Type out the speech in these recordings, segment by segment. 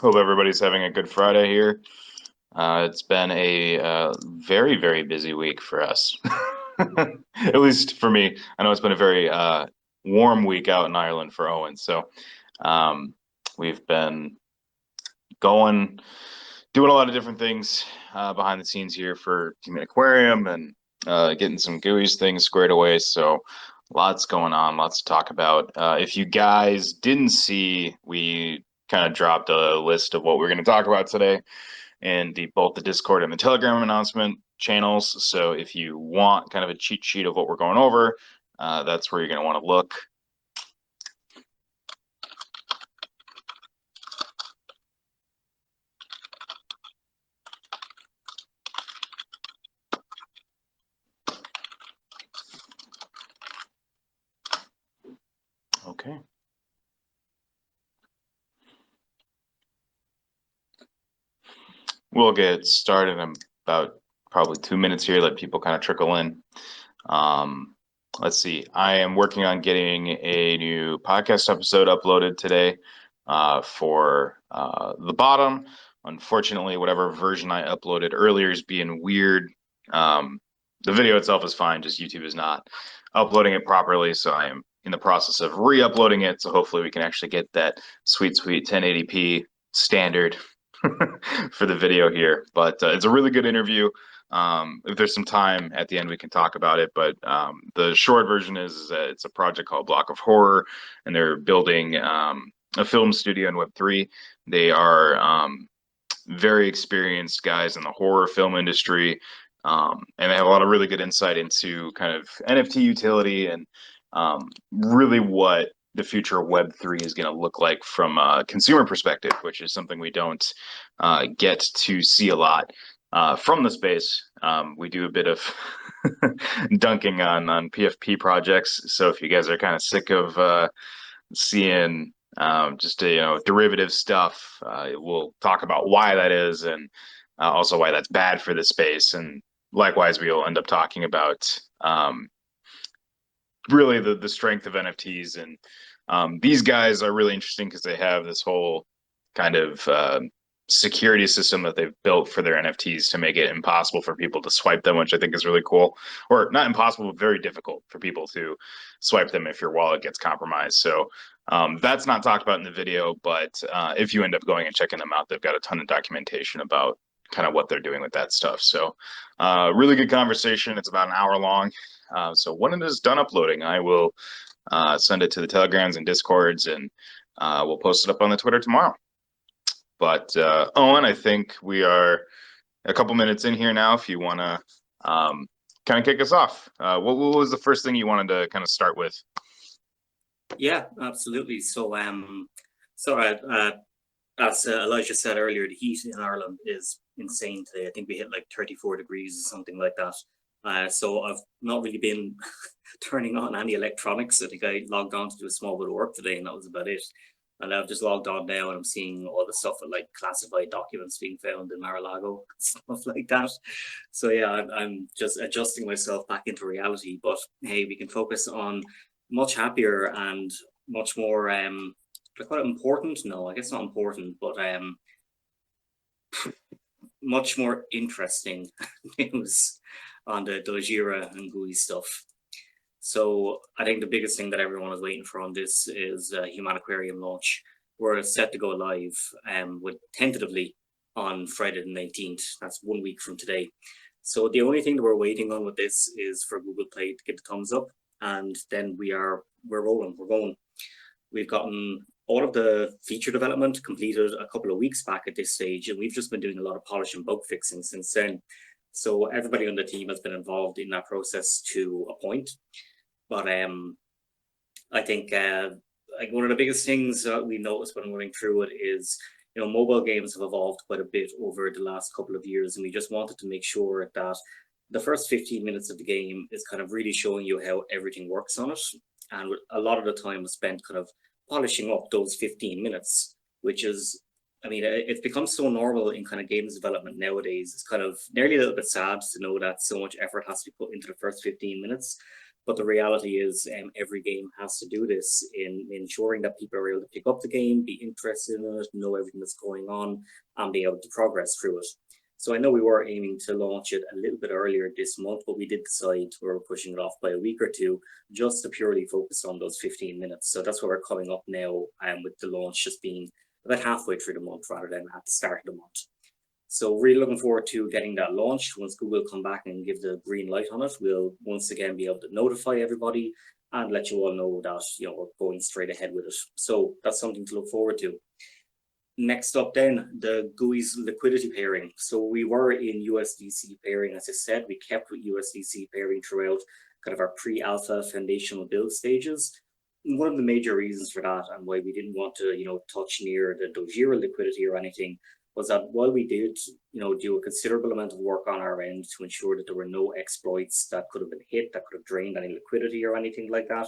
Hope everybody's having a good Friday here. It's been a very, very busy week for us. At least for me. I know it's been a very warm week out in Ireland for Owen. So um, we've been going, doing a lot of different things behind the scenes here for Humaniquarium and getting some Gooeys things squared away. So lots going on, lots to talk about. If you guys didn't see, we kind of dropped a list of what we're going to talk about today in both the Discord and the Telegram announcement channels. So if you want kind of a cheat sheet of what we're going over, that's where you're going to want to look. Okay. We'll get started in about probably 2 minutes here, let people kind of trickle in. Let's see. I am working on getting a new podcast episode uploaded today for the bottom. Unfortunately, whatever version I uploaded earlier is being weird. The video itself is fine, just YouTube is not uploading it properly. So I am in the process of re-uploading it. So hopefully we can actually get that sweet 1080p standard for the video here. But it's a really good interview. If there's some time at the end, we can talk about it. But the short version is that it's a project called Block of Horror, and they're building a film studio in Web3. They are very experienced guys in the horror film industry, and they have a lot of really good insight into kind of NFT utility and really what the future of Web3 is going to look like from a consumer perspective, which is something we don't get to see a lot from the space. We do a bit of dunking on PFP projects. So if you guys are kind of sick of seeing just derivative stuff, we'll talk about why that is and also why that's bad for the space. And likewise, we will end up talking about really the strength of NFTs. And these guys are really interesting because they have this whole kind of security system that they've built for their NFTs to make it impossible for people to swipe them, which I think is really cool. Or not impossible, but very difficult for people to swipe them if your wallet gets compromised. So that's not talked about in the video, but if you end up going and checking them out, they've got a ton of documentation about kind of what they're doing with that stuff. So really good conversation. It's about an hour long. So when it is done uploading, I will send it to the Telegrams and Discords, and we'll post it up on the Twitter tomorrow. But Owen, I think we are a couple minutes in here now. If you want to kind of kick us off, what was the first thing you wanted to kind of start with? Yeah, absolutely. So, as Elijah said earlier, the heat in Ireland is insane today. I think we hit like 34 degrees or something like that. So I've not really been turning on any electronics. I think I logged on to do a small bit of work today, and that was about it. And I've just logged on now, and I'm seeing all the stuff with like classified documents being found in Mar-a-Lago, stuff like that. So yeah, I'm just adjusting myself back into reality. But hey, we can focus on much happier and much more quite important. No, I guess not important, but much more interesting news on the Dogira and Gooeys stuff. So I think the biggest thing that everyone is waiting for on this is Humaniquarium launch. We're set to go live with tentatively on Friday the 19th. That's 1 week from today. So the only thing that we're waiting on with this is for Google Play to give the thumbs up, and then we're rolling, we're going. We've gotten all of the feature development completed a couple of weeks back at this stage, and we've just been doing a lot of polish and bug fixing since then. So everybody on the team has been involved in that process to a point. But I think like one of the biggest things that we noticed when going through it is, you know, mobile games have evolved quite a bit over the last couple of years, and we just wanted to make sure that the first 15 minutes of the game is kind of really showing you how everything works on it. And a lot of the time was spent kind of polishing up those 15 minutes, which is, I mean, it's become so normal in kind of games development nowadays. It's kind of nearly a little bit sad to know that so much effort has to be put into the first 15 minutes. But the reality is every game has to do this in ensuring that people are able to pick up the game, be interested in it, know everything that's going on, and be able to progress through it. So I know we were aiming to launch it a little bit earlier this month, but we did decide we were pushing it off by a week or two, just to purely focus on those 15 minutes. So that's what we're coming up now, with the launch just being about halfway through the month rather than at the start of the month. So really looking forward to getting that launched. Once Google come back and give the green light on it, we'll once again be able to notify everybody and let you all know that we're going straight ahead with it. So that's something to look forward to. Next up then, the Gooeys liquidity pairing. So we were in USDC pairing, as I said, we kept with USDC pairing throughout kind of our pre-alpha foundational build stages. And one of the major reasons for that and why we didn't want to, touch near the Dogira liquidity or anything was that while we did, do a considerable amount of work on our end to ensure that there were no exploits that could have been hit, that could have drained any liquidity or anything like that.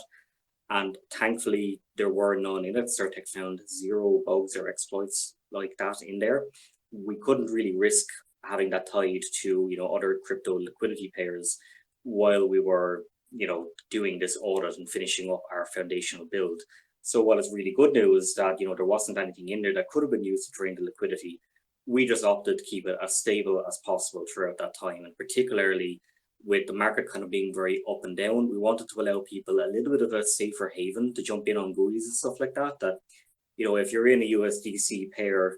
And thankfully, there were none in it. Certec found 0 bugs or exploits like that in there. We couldn't really risk having that tied to, other crypto liquidity pairs while we were, doing this audit and finishing up our foundational build. So while it's really good news that, there wasn't anything in there that could have been used to drain the liquidity, we just opted to keep it as stable as possible throughout that time. And particularly with the market kind of being very up and down, we wanted to allow people a little bit of a safer haven to jump in on Gooeys and stuff like that. That, if you're in a USDC pair,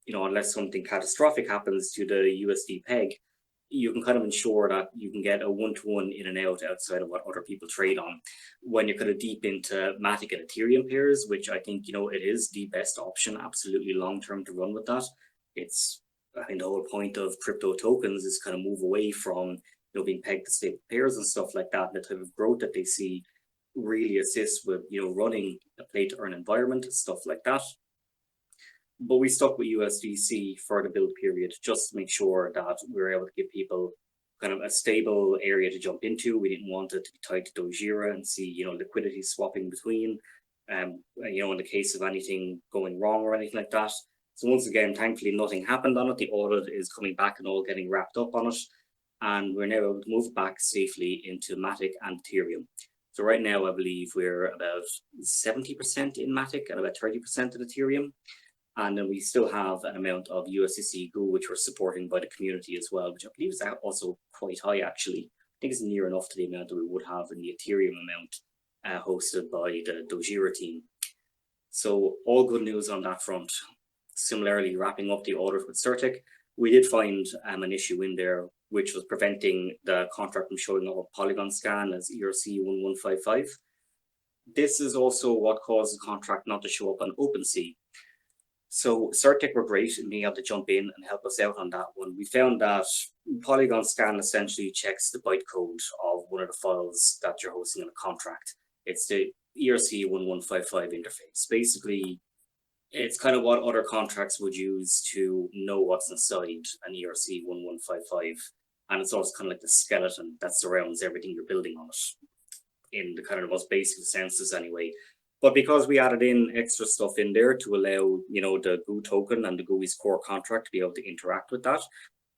unless something catastrophic happens to the USD peg, you can kind of ensure that you can get a one-to-one in and out outside of what other people trade on. When you're kind of deep into Matic and Ethereum pairs, which I think, it is the best option, absolutely long-term to run with that. I think the whole point of crypto tokens is kind of move away from being pegged to stable pairs and stuff like that. The type of growth that they see really assists with running a play to earn environment, stuff like that. But we stuck with USDC for the build period just to make sure that we were able to give people kind of a stable area to jump into. We didn't want it to be tied to Dogira and see liquidity swapping between, in the case of anything going wrong or anything like that. So once again, thankfully nothing happened on it. The audit is coming back and all getting wrapped up on it. And we're now able to move back safely into Matic and Ethereum. So right now, I believe we're about 70% in Matic and about 30% in Ethereum. And then we still have an amount of USDC Goo, which we're supporting by the community as well, which I believe is also quite high, actually. I think it's near enough to the amount that we would have in the Ethereum amount hosted by the Dogira team. So all good news on that front. Similarly, wrapping up the audit with Certec, we did find an issue in there which was preventing the contract from showing up on Polygon scan as ERC1155. This is also what caused the contract not to show up on OpenSea. So Certec were great in being able to jump in and help us out on that one. We found that Polygon scan essentially checks the bytecode of one of the files that you're hosting in a contract. It's the ERC1155 interface. Basically, it's kind of what other contracts would use to know what's inside an ERC1155. And it's also kind of like the skeleton that surrounds everything you're building on it, in the kind of the most basic senses anyway. But because we added in extra stuff in there to allow, the Goo token and the Gooeys core contract to be able to interact with that,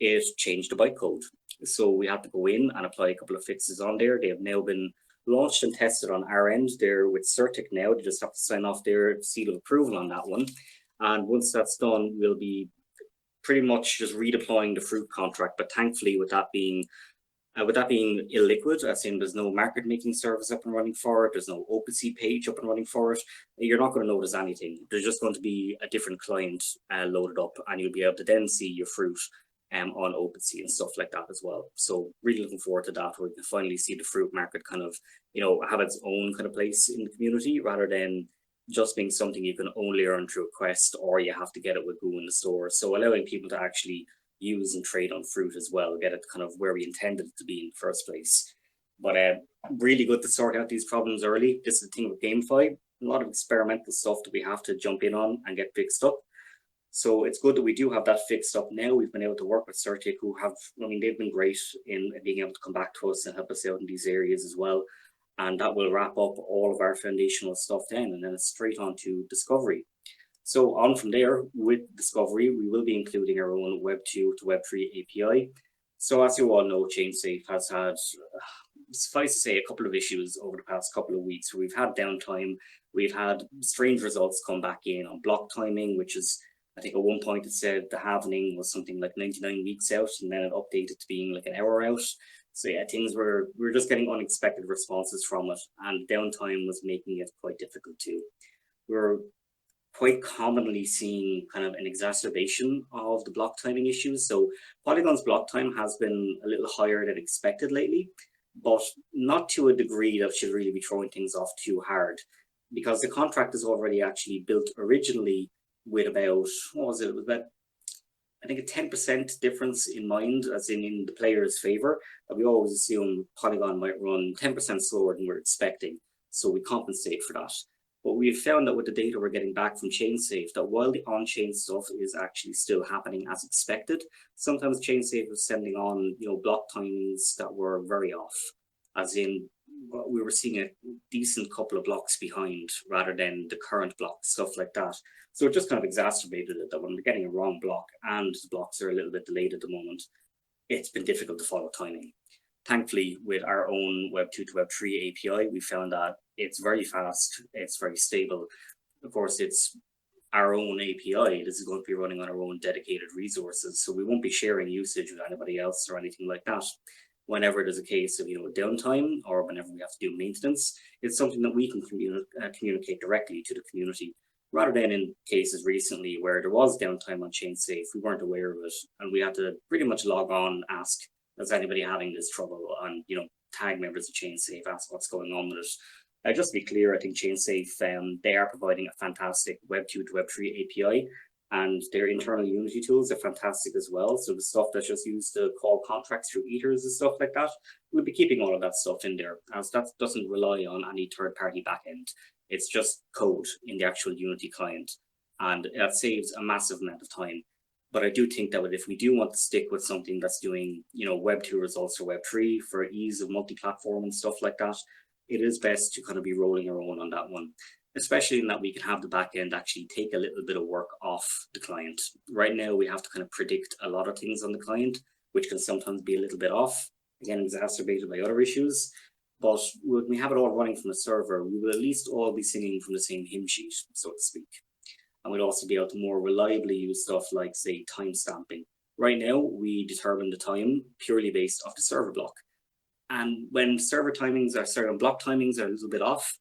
it changed the bytecode. So we had to go in and apply a couple of fixes on there. They have now been launched and tested on our end. They're with Certec now. They just have to sign off their seal of approval on that one. And once that's done, we'll be pretty much just redeploying the fruit contract. But thankfully, with that being illiquid, as in there's no market making service up and running for it, there's no OpenSea page up and running for it, you're not going to notice anything. There's just going to be a different client loaded up, and you'll be able to then see your fruit on OpenSea and stuff like that as well. So really looking forward to that, where we can finally see the fruit market kind of, have its own kind of place in the community, rather than just being something you can only earn through a quest, or you have to get it with Goo in the store. So allowing people to actually use and trade on fruit as well, get it kind of where we intended it to be in the first place. But really good to sort out these problems early. This is the thing with GameFi, a lot of experimental stuff that we have to jump in on and get fixed up. So it's good that we do have that fixed up now. We've been able to work with Certec, who have, they've been great in being able to come back to us and help us out in these areas as well. And that will wrap up all of our foundational stuff then, and then it's straight on to Discovery. So on from there, with Discovery, we will be including our own Web 2 to Web 3 API. So as you all know, ChainSafe has had suffice to say, a couple of issues over the past couple of weeks. We've had downtime, we've had strange results come back in on block timing, which is, I think at one point it said the halvening was something like 99 weeks out, and then it updated to being like an hour out. So yeah, we were just getting unexpected responses from it, and downtime was making it quite difficult too. We're quite commonly seeing kind of an exacerbation of the block timing issues. So Polygon's block time has been a little higher than expected lately, but not to a degree that should really be throwing things off too hard, because the contract is already actually built originally with about, what was it? It was about, I think, a 10% difference in mind, as in the player's favor, that we always assume Polygon might run 10% slower than we're expecting. So we compensate for that. But we've found that with the data we're getting back from ChainSafe, that while the on-chain stuff is actually still happening as expected, sometimes ChainSafe was sending on, block timings that were very off, as in we were seeing a decent couple of blocks behind rather than the current block, stuff like that. So it just kind of exacerbated it, that when we're getting a wrong block and the blocks are a little bit delayed at the moment, it's been difficult to follow timing. Thankfully, with our own Web 2 to Web 3 API, we found that it's very fast, it's very stable. Of course, it's our own API. This is going to be running on our own dedicated resources, so we won't be sharing usage with anybody else or anything like that. Whenever there's a case of downtime, or whenever we have to do maintenance, it's something that we can communicate directly to the community, rather than in cases recently where there was downtime on ChainSafe, we weren't aware of it, and we had to pretty much log on, ask, is anybody having this trouble, and tag members of ChainSafe, ask what's going on with it. Just to be clear, I think ChainSafe, they are providing a fantastic Web 2 to Web 3 API, and their internal Unity tools are fantastic as well. So the stuff that's just used to call contracts through ethers and stuff like that, we'll be keeping all of that stuff in there, as that doesn't rely on any third-party backend. It's just code in the actual Unity client, and that saves a massive amount of time. But I do think that if we do want to stick with something that's doing, Web 2 results or Web 3 for ease of multi-platform and stuff like that, it is best to kind of be rolling our own on that one, especially in that we can have the backend actually take a little bit of work off the client. Right now, we have to kind of predict a lot of things on the client, which can sometimes be a little bit off, again, exacerbated by other issues. But when we have it all running from the server, we will at least all be singing from the same hymn sheet, so to speak. And we'll also be able to more reliably use stuff like, say, time stamping. Right now, we determine the time purely based off the server block. And when server timings or certain block timings are a little bit off,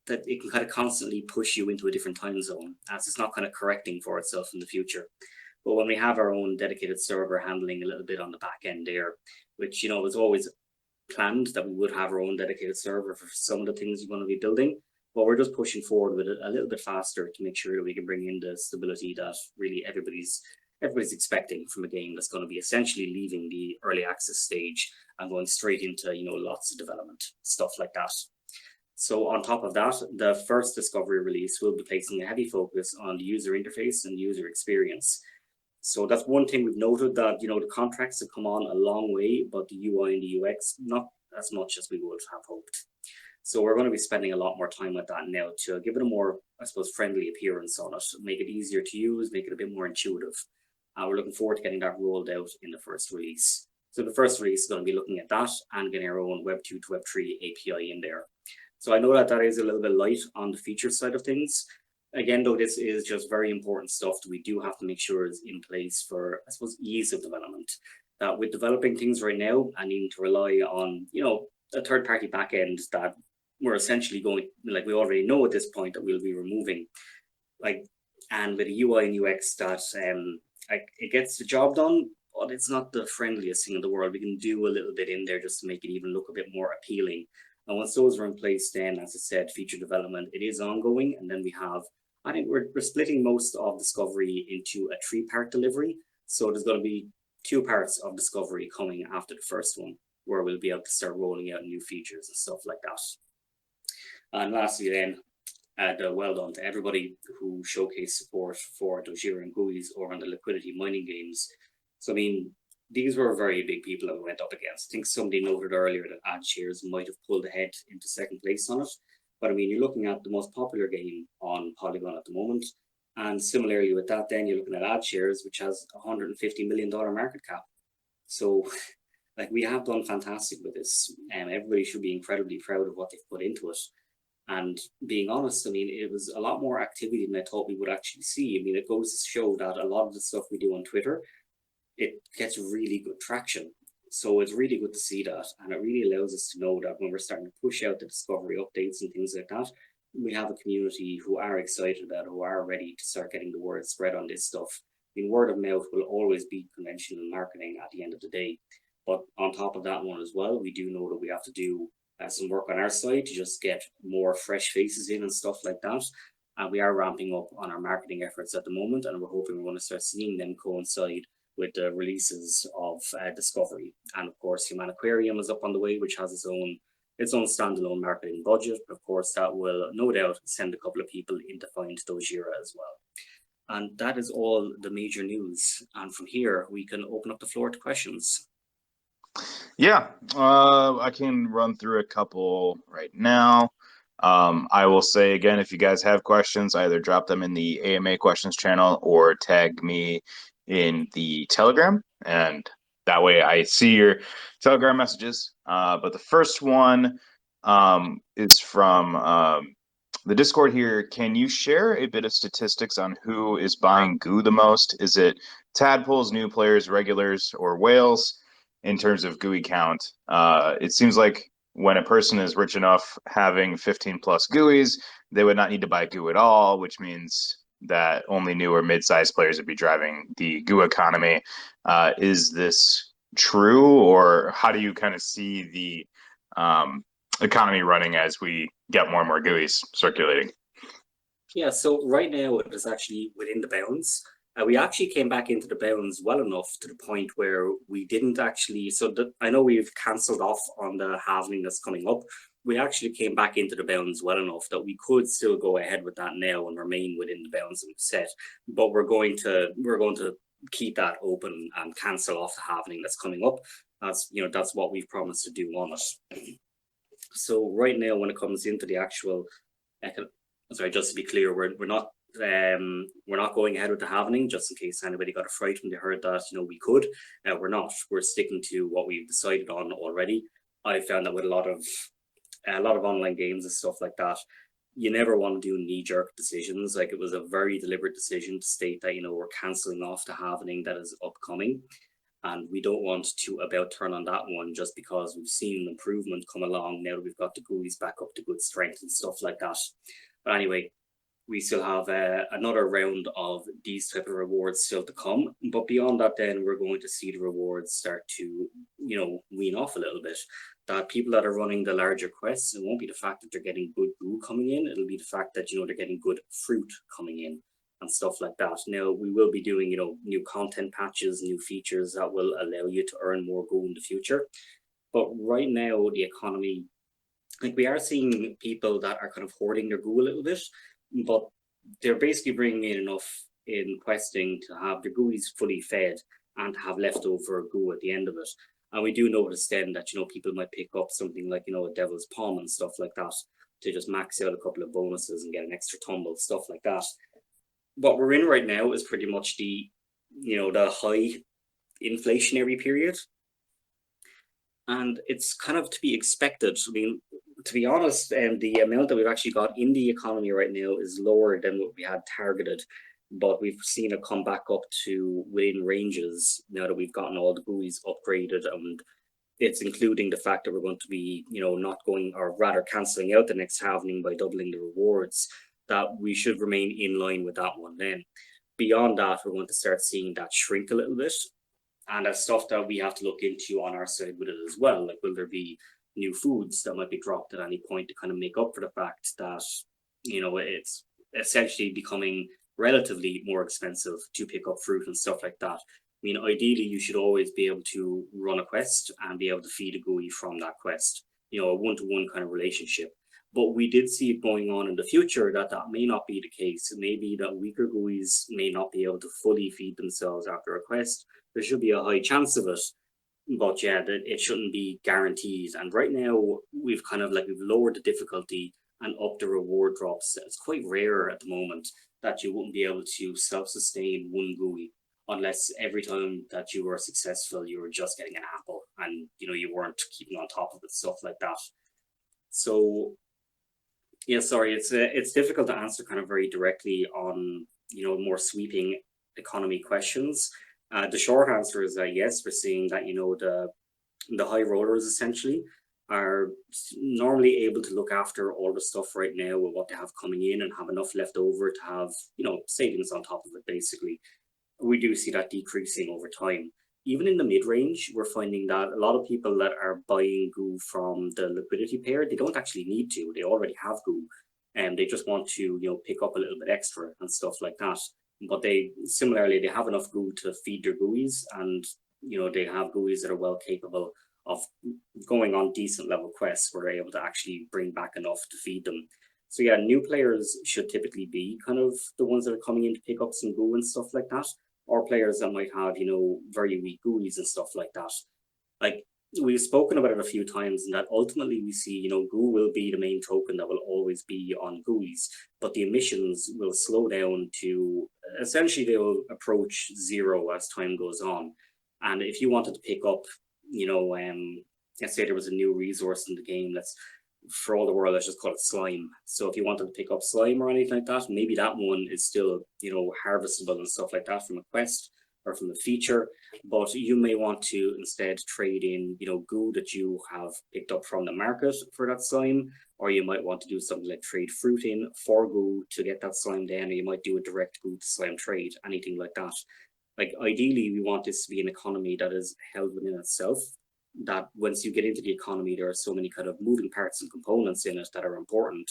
that it can kind of constantly push you into a different time zone, as it's not kind of correcting for itself in the future. But when we have our own dedicated server handling a little bit on the back end there, which, was always planned that we would have our own dedicated server for some of the things we're going to be building, but we're just pushing forward with it a little bit faster to make sure that we can bring in the stability that really everybody's expecting from a game that's going to be essentially leaving the early access stage and going straight into, lots of development, stuff like that. So on top of that, the first discovery release will be placing a heavy focus on the user interface and user experience. So that's one thing we've noted, that, the contracts have come on a long way, but the UI and the UX, not as much as we would have hoped. So we're going to be spending a lot more time with that now to give it a more, I suppose, friendly appearance on it, make it easier to use, make it a bit more intuitive. We're looking forward to getting that rolled out in the first release. So the first release is going to be looking at that and getting our own Web 2 to Web 3 API in there. So I know that is a little bit light on the feature side of things. Again, though, this is just very important stuff that we do have to make sure is in place for, I suppose, ease of development. That with developing things right now and needing to rely on, a third-party backend that we're essentially going, like we already know at this point that we'll be removing, and with a UI and UX that it gets the job done, but it's not the friendliest thing in the world. We can do a little bit in there just to make it even look a bit more appealing. And once those are in place, then, as I said, feature development, it is ongoing. And then we have, I think we're splitting most of Discovery into a 3-part delivery. So there's going to be 2 parts of Discovery coming after the first one, where we'll be able to start rolling out new features and stuff like that. And lastly then, well done to everybody who showcased support for Dogira and Gooeys or on the liquidity mining games. So, I mean, these were very big people that we went up against. I think somebody noted earlier that AdShares might have pulled ahead into second place on it. But I mean, you're looking at the most popular game on Polygon at the moment. And similarly with that, then you're looking at AdShares, which has a $150 million market cap. So Like, we have done fantastic with this, and everybody should be incredibly proud of what they've put into it. And being honest, I mean, it was a lot more activity than I thought we would actually see. I mean, it goes to show that a lot of the stuff we do on Twitter, it gets really good traction. So it's really good to see that. And it really allows us to know that when we're starting to push out the discovery updates and things like that, we have a community who are excited about it, who are ready to start getting the word spread on this stuff. I mean, word of mouth will always be conventional marketing at the end of the day. But on top of that one as well, we do know that we have to do some work on our side to just get more fresh faces in and stuff like that. And we are ramping up on our marketing efforts at the moment, and we're hoping we're going to start seeing them coincide with the releases of Discovery. And of course, Humaniquarium is up on the way, which has its own standalone marketing budget. Of course, that will no doubt send a couple of people in to find Dogira as well. And that is all the major news. And from here, we can open up the floor to questions. Yeah, I can run through a couple right now. I will say again, if you guys have questions, either drop them in the AMA questions channel or tag me in the Telegram, and that way I see your Telegram messages. But the first one is from the Discord here. Can you share a bit of statistics on who is buying Goo the most? Is it tadpoles, new players, regulars, or whales? In terms of GUI count, it seems like when a person is rich enough having 15 plus GUIs, they would not need to buy GUI at all, which means that only new or mid-sized players would be driving the GUI economy. Is this true, or how do you kind of see the economy running as we get more and more GUIs circulating? Yeah, so right now it is actually within the bounds. We actually came back into the bounds well enough to the point where we didn't actually, I know we've cancelled off on the halvening that's coming up. We actually came back into the bounds well enough that we could still go ahead with that now and remain within the bounds that we've set. But we're going to keep that open and cancel off the halvening that's coming up. That's what we've promised to do on it. So right now, when it comes into the actual, sorry, just to be clear, we're not going ahead with the halvening, just in case anybody got a fright when they heard that we could. We're not. We're sticking to what we've decided on already. I found that with a lot of online games and stuff like that, you never want to do knee-jerk decisions. Like, it was a very deliberate decision to state that we're cancelling off the halvening that is upcoming, and we don't want to about turn on that one just because we've seen an improvement come along now that we've got the GUIs back up to good strength and stuff like that. But anyway, we still have another round of these type of rewards still to come. But beyond that, then we're going to see the rewards start to, wean off a little bit. That people that are running the larger quests, it won't be the fact that they're getting good goo coming in. It'll be the fact that, they're getting good fruit coming in and stuff like that. Now, we will be doing, new content patches, new features that will allow you to earn more goo in the future. But right now, the economy, like, we are seeing people that are kind of hoarding their goo a little bit, but they're basically bringing in enough in questing to have the GUIs fully fed and to have leftover goo at the end of it. And we do notice then that, people might pick up something like, a Devil's Palm and stuff like that to just max out a couple of bonuses and get an extra tumble, stuff like that. What we're in right now is pretty much the high inflationary period. And it's kind of to be expected. I mean, to be honest, the amount that we've actually got in the economy right now is lower than what we had targeted, but we've seen it come back up to within ranges now that we've gotten all the GUIs upgraded, and it's including the fact that we're going to be, not going, or rather cancelling out the next halvening by doubling the rewards, that we should remain in line with that one then. Beyond that, we're going to start seeing that shrink a little bit. And that's stuff that we have to look into on our side with it as well. Like, will there be new foods that might be dropped at any point to kind of make up for the fact that, it's essentially becoming relatively more expensive to pick up fruit and stuff like that. I mean, ideally, you should always be able to run a quest and be able to feed a GUI from that quest, a one-to-one kind of relationship. But we did see it going on in the future that may not be the case. Maybe that weaker GUIs may not be able to fully feed themselves after a quest. There should be a high chance of it, but yeah, it shouldn't be guaranteed. And right now, we've lowered the difficulty and upped the reward drops. It's quite rare at the moment that you wouldn't be able to self-sustain one GUI, unless every time that you were successful, you were just getting an apple and you weren't keeping on top of it, stuff like that. So yeah, sorry, it's difficult to answer kind of very directly on more sweeping economy questions. The short answer is that yes, we're seeing that the high rollers essentially are normally able to look after all the stuff right now with what they have coming in and have enough left over to have savings on top of it. Basically, we do see that decreasing over time. Even in the mid-range, we're finding that a lot of people that are buying Goo from the liquidity pair, they don't actually need to. They already have Goo, and they just want to pick up a little bit extra and stuff like that. But they have enough Goo to feed their Gooeys, and they have Gooeys that are well capable of going on decent level quests where they're able to actually bring back enough to feed them. So yeah, new players should typically be kind of the ones that are coming in to pick up some Goo and stuff like that, or players that might have very weak Gooeys and stuff like that. Like, we've spoken about it a few times, and that ultimately we see Goo will be the main token that will always be on Gooeys, but the emissions will slow down to essentially they will approach zero as time goes on. And if you wanted to pick up let's say there was a new resource in the game, for all the world, let's just call it slime. So if you wanted to pick up slime or anything like that, maybe that one is still, harvestable and stuff like that from a quest or from a feature, but you may want to instead trade in, Goo that you have picked up from the market for that slime, or you might want to do something like trade fruit in for Goo to get that slime down, or you might do a direct Goo to slime trade, anything like that. Like, ideally, we want this to be an economy that is held within itself, that once you get into the economy, there are so many kind of moving parts and components in it that are important.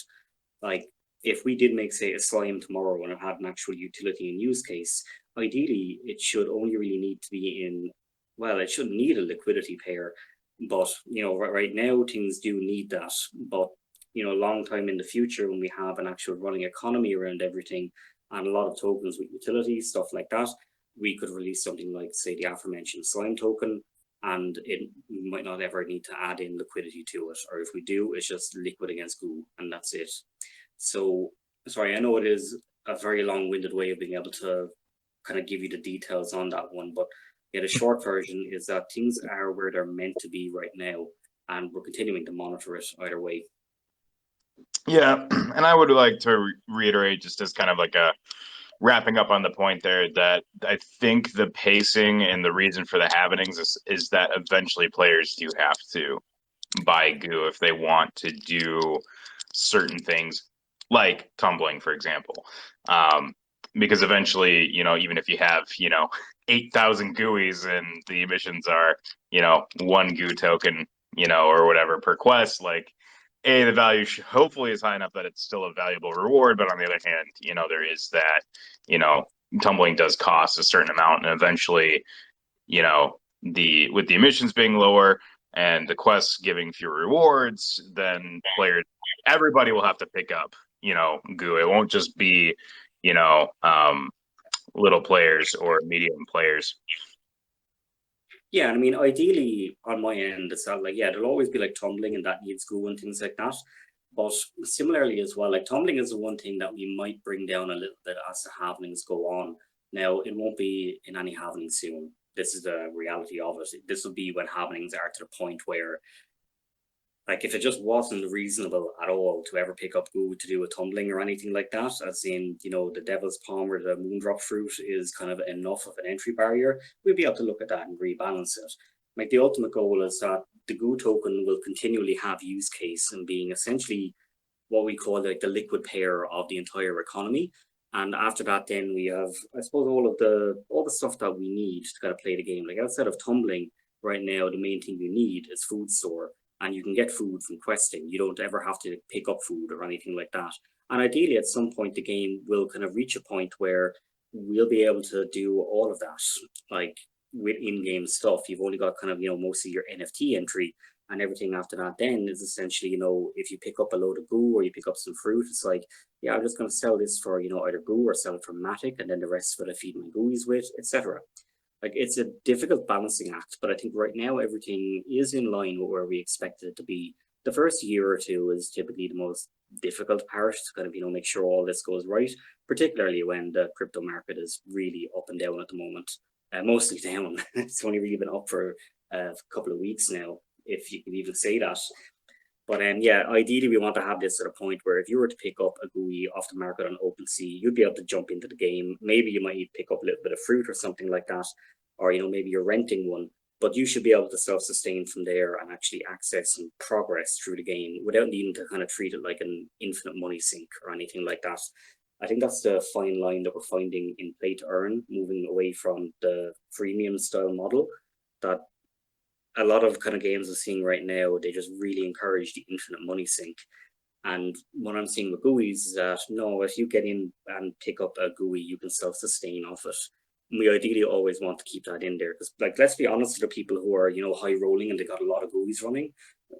Like, if we did make, say, a slime tomorrow and it had an actual utility and use case, ideally, it should only really need to be in, well, it shouldn't need a liquidity pair, but, right now, things do need that. But, a long time in the future, when we have an actual running economy around everything and a lot of tokens with utility, stuff like that, we could release something like, say, the aforementioned slime token, and it might not ever need to add in liquidity to it. Or if we do, it's just liquid against Goo, and that's it. So, sorry, I know it is a very long-winded way of being able to kind of give you the details on that one, but yeah, the short version is that things are where they're meant to be right now, and we're continuing to monitor it either way. Yeah, and I would like to reiterate, just as kind of like a wrapping up on the point there, that I think the pacing and the reason for the halvenings is that eventually players do have to buy Goo if they want to do certain things, like tumbling, for example. Because eventually, even if you have, 8,000 Gooeys and the emissions are, one Goo token, or whatever per quest, like, the value hopefully is high enough that it's still a valuable reward. But on the other hand, there is that, tumbling does cost a certain amount, and eventually, with the emissions being lower and the quests giving fewer rewards, then everybody will have to pick up, Goo. It won't just be, little players or medium players. Yeah, and I mean, ideally, on my end, it's not like, yeah, there'll always be like tumbling and that needs Goo and things like that. But similarly as well, like tumbling is the one thing that we might bring down a little bit as the halvenings go on. Now, it won't be in any halvening soon. This is the reality of it. This will be when halvenings are to the point where, like, if it just wasn't reasonable at all to ever pick up Goo to do a tumbling or anything like that, as in, the Devil's Palm or the Moondrop Fruit is kind of enough of an entry barrier, we'd be able to look at that and rebalance it. Like, the ultimate goal is that the Goo token will continually have use case and being essentially what we call like the liquid pair of the entire economy. And after that, then we have, I suppose, all the stuff that we need to kind of play the game. Like, outside of tumbling, right now, the main thing you need is food store. And you can get food from questing. You don't ever have to pick up food or anything like that. And ideally, at some point, the game will kind of reach a point where we'll be able to do all of that. Like, with in-game stuff, you've only got kind of, mostly your NFT entry, and everything after that then is essentially, if you pick up a load of Goo or you pick up some fruit, it's like, yeah, I'm just going to sell this for, either Goo or sell it for Matic, and then the rest of it I feed my Gooeys with, etc. Like, it's a difficult balancing act, but I think right now everything is in line with where we expected it to be. The first year or two is typically the most difficult part to kind of, make sure all this goes right, particularly when the crypto market is really up and down at the moment. Mostly down. It's only really been up for a couple of weeks now, if you can even say that. But yeah, ideally we want to have this at a point where if you were to pick up a GUI off the market on OpenSea, you'd be able to jump into the game. Maybe you might pick up a little bit of fruit or something like that, or maybe you're renting one, but you should be able to self-sustain from there and actually access and progress through the game without needing to kind of treat it like an infinite money sink or anything like that. I think that's the fine line that we're finding in play to earn, moving away from the freemium style model that a lot of kind of games are seeing right now. They just really encourage the infinite money sink. And what I'm seeing with GUIs is that, no, if you get in and pick up a GUI, you can self-sustain off it. And we ideally always want to keep that in there because, like, let's be honest with the people who are, high rolling and they got a lot of GUIs running.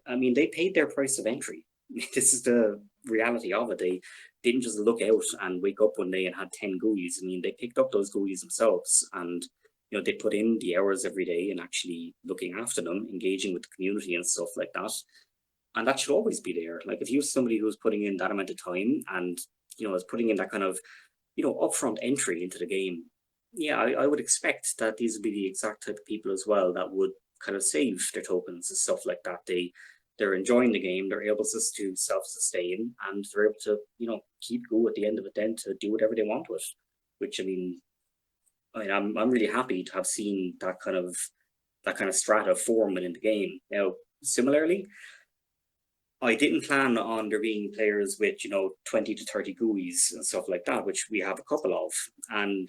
I mean, they paid their price of entry. This is the reality of it. They didn't just look out and wake up one day and had 10 GUIs. I mean, they picked up those GUIs themselves, and they put in the hours every day and actually looking after them, engaging with the community and stuff like that. And that should always be there. Like, if you have somebody who's putting in that amount of time and is putting in that kind of upfront entry into the game, yeah, I would expect that these would be the exact type of people as well that would kind of save their tokens and stuff like that. They're enjoying the game, they're able to self-sustain, and they're able to keep go at the end of it then to do whatever they want with, which I'm really happy to have seen that kind of strata form within the game. Now, similarly, I didn't plan on there being players with 20 to 30 GUIs and stuff like that, which we have a couple of, and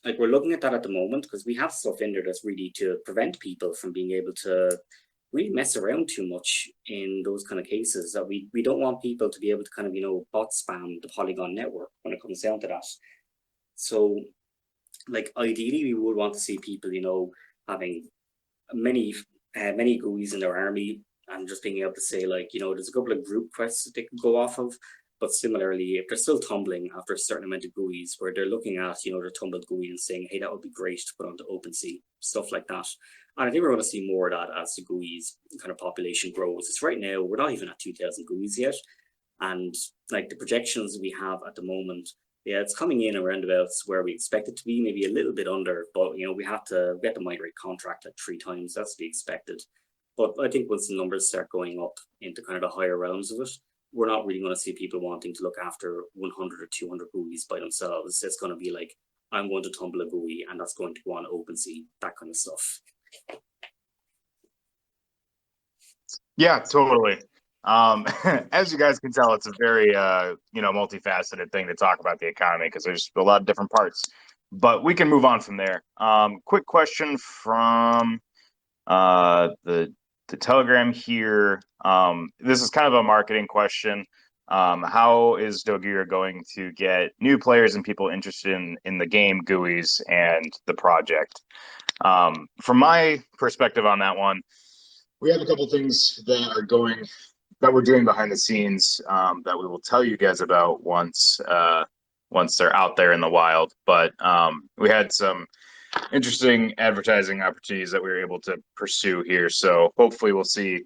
like we're looking at that at the moment because we have stuff in there that's really to prevent people from being able to really mess around too much in those kind of cases. That we don't want people to be able to kind of bot spam the Polygon network when it comes down to that. So, like, ideally we would want to see people having many GUIs in their army and just being able to say, like, there's a couple of group quests that they can go off of. But similarly, if they're still tumbling after a certain amount of GUIs, where they're looking at their tumbled GUI and saying, hey, that would be great to put onto OpenSea, stuff like that. And I think we're going to see more of that as the GUIs kind of population grows. It's right now, we're not even at 2,000 GUIs yet. And like the projections we have at the moment, yeah, it's coming in around about where we expect it to be, maybe a little bit under, but we have to get the migrate contract at 3 times. That's to be expected. But I think once the numbers start going up into kind of the higher realms of it, we're not really going to see people wanting to look after 100 or 200 GUIs by themselves. It's going to be like, I'm going to tumble a GUI and that's going to go on OpenSea, that kind of stuff. Yeah, totally. As you guys can tell, it's a very multifaceted thing to talk about the economy because there's a lot of different parts. But we can move on from there. Quick question from the Telegram here. This is kind of a marketing question. How is Dogira going to get new players and people interested in the game GUIs and the project? From my perspective on that one, we have a couple things that we're doing behind the scenes that we will tell you guys about once they're out there in the wild. But we had some interesting advertising opportunities that we were able to pursue here. So hopefully we'll see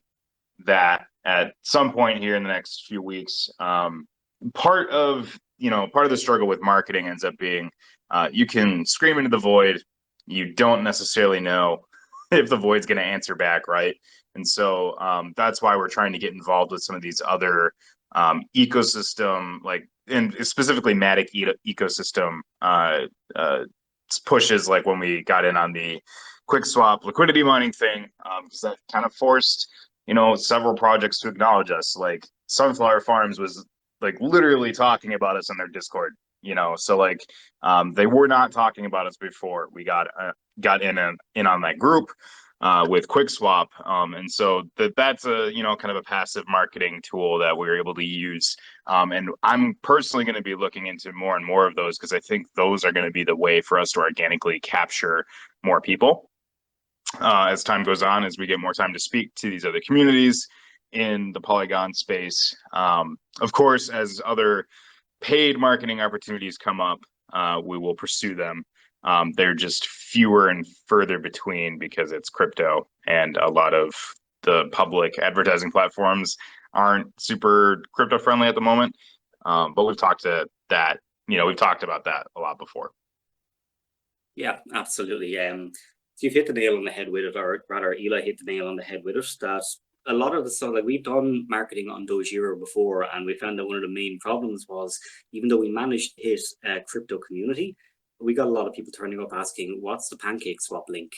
that at some point here in the next few weeks. Part of the struggle with marketing ends up being you can scream into the void. You don't necessarily know if the void's going to answer back, right? And so that's why we're trying to get involved with some of these other ecosystem, and specifically Matic ecosystem pushes, like when we got in on the quick swap liquidity mining thing, because that kind of forced several projects to acknowledge us. Like Sunflower Farms was like literally talking about us in their Discord, so like they were not talking about us before we got in on that group with QuickSwap, and so that's a kind of a passive marketing tool that we were able to use, and I'm personally going to be looking into more and more of those because I think those are going to be the way for us to organically capture more people as time goes on, as we get more time to speak to these other communities in the Polygon space. Of course, as other paid marketing opportunities come up, we will pursue them. They're just fewer and further between because it's crypto, and a lot of the public advertising platforms aren't super crypto friendly at the moment. But we've talked about that a lot before. Yeah, absolutely. you've hit the nail on the head with it, or rather Eli hit the nail on the head with it, that a lot of the stuff, like we've done marketing on Dogira before, and we found that one of the main problems was, even though we managed to hit a crypto community, we got a lot of people turning up asking, what's the pancake swap link?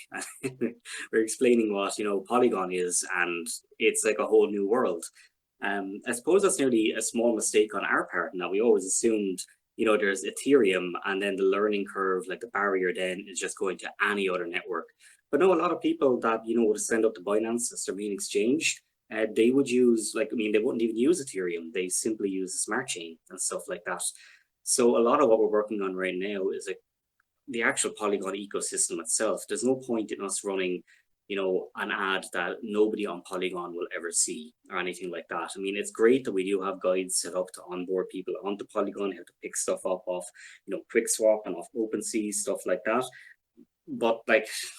We're explaining what, Polygon is, and it's like a whole new world. I suppose that's nearly a small mistake on our part. Now, we always assumed, there's Ethereum, and then the learning curve, like the barrier then is just going to any other network. But no, a lot of people that, would send up to Binance as their main exchange, they would use, they wouldn't even use Ethereum. They simply use the smart chain and stuff like that. So a lot of what we're working on right now is like the actual Polygon ecosystem itself. There's no point in us running, an ad that nobody on Polygon will ever see or anything like that. I mean, it's great that we do have guides set up to onboard people onto Polygon, how to pick stuff up off, QuickSwap and off OpenSea, stuff like that. But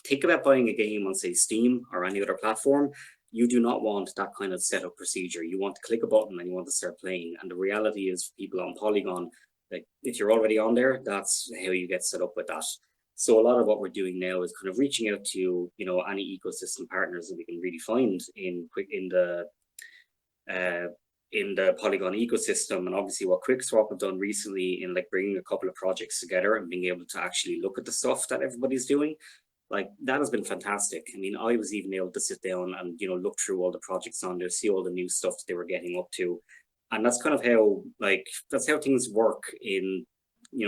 think about buying a game on, say, Steam or any other platform. You do not want that kind of setup procedure. You want to click a button and you want to start playing. And the reality is, people on Polygon, if you're already on there, that's how you get set up with that. So a lot of what we're doing now is kind of reaching out to, any ecosystem partners that we can really find in the Polygon ecosystem. And obviously what QuickSwap have done recently in bringing a couple of projects together and being able to actually look at the stuff that everybody's doing, that has been fantastic. I mean, I was even able to sit down and, look through all the projects on there, see all the new stuff that they were getting up to. And that's kind of how, that's how things work in,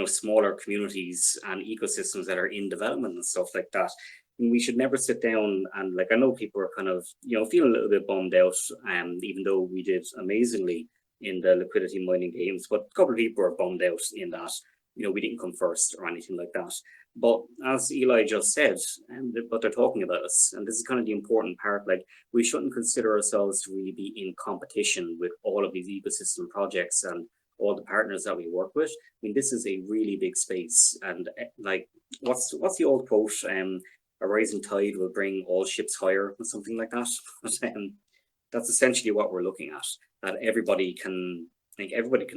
smaller communities and ecosystems that are in development and stuff like that. And we should never sit down and, I know people are kind of, feeling a little bit bummed out, even though we did amazingly in the liquidity mining games, but a couple of people are bummed out in that, we didn't come first or anything like that. But as Eli just said, but they're talking about us, and this is kind of the important part, we shouldn't consider ourselves to really be in competition with all of these ecosystem projects and all the partners that we work with. I mean, this is a really big space, and what's the old quote? A rising tide will bring all ships higher, or something like that. But, that's essentially what we're looking at. That everybody can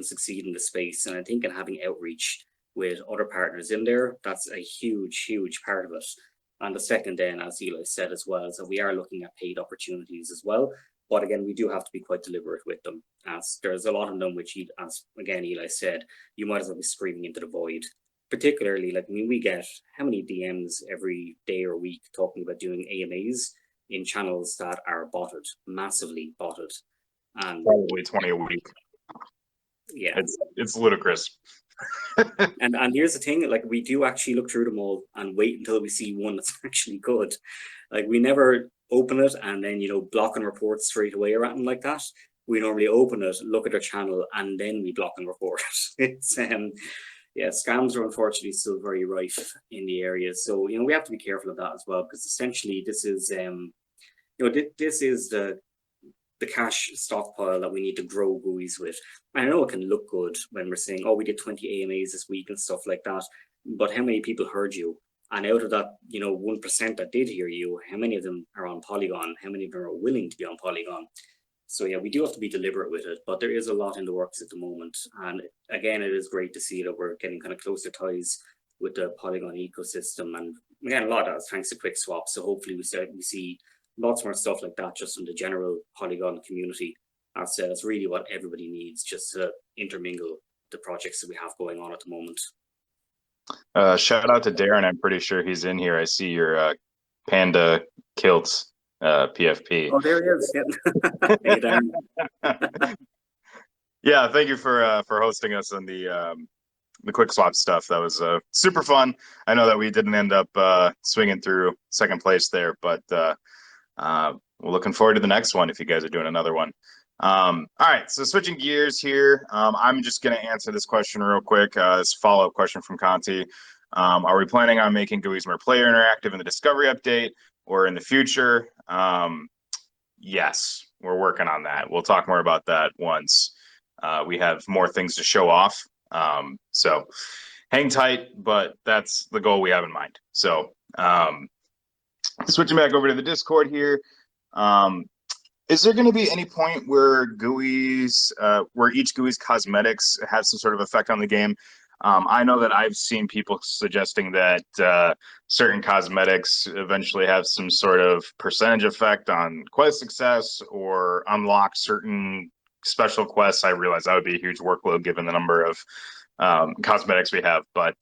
succeed in the space, and I think in having outreach with other partners in there, that's a huge, huge part of it. And the second then, as Eli said as well, is that we are looking at paid opportunities as well. But again, we do have to be quite deliberate with them, as there's a lot of them which, as again Eli said, you might as well be screaming into the void. Particularly, we get how many DMs every day or week talking about doing AMAs in channels that are botted, massively botted. And probably 20 a week. Yeah, it's ludicrous. and here's the thing, we do actually look through them all and wait until we see one that's actually good. We never open it and then block and report straight away or anything like that. We normally open it, look at their channel, and then we block and report it. It's yeah, scams are unfortunately still very rife in the area, so we have to be careful of that as well, because essentially this is this is the cash stockpile that we need to grow Gooeys with. I know it can look good when we're saying, oh, we did 20 AMAs this week and stuff like that, but how many people heard you? And out of that, 1% that did hear you, how many of them are on Polygon? How many of them are willing to be on Polygon? So yeah, we do have to be deliberate with it, but there is a lot in the works at the moment. And again, it is great to see that we're getting kind of closer ties with the Polygon ecosystem. And again, a lot of that is thanks to QuickSwap. So hopefully we see lots more stuff like that just in the general Polygon community. As said, it's really what everybody needs, just to intermingle the projects that we have going on at the moment. Shout out to Darren. I'm pretty sure he's in here. I see your panda kilts PFP. Oh, there he is. Hey, Darren. Yeah, thank you for hosting us on the QuickSwap stuff. That was super fun. I know that we didn't end up swinging through second place there, but we're looking forward to the next one if you guys are doing another one. All right, so switching gears here, I'm just going to answer this question real quick. This follow-up question from Conti. Are we planning on making Gooeys more player interactive in the discovery update or in the future? Yes, we're working on that. We'll talk more about that once we have more things to show off. So hang tight, but that's the goal we have in mind. So switching back over to the Discord here. Is there going to be any point where Gooeys, where each Gooeys cosmetics has some sort of effect on the game? I know that I've seen people suggesting that certain cosmetics eventually have some sort of percentage effect on quest success or unlock certain special quests. I realize that would be a huge workload given the number of cosmetics we have, but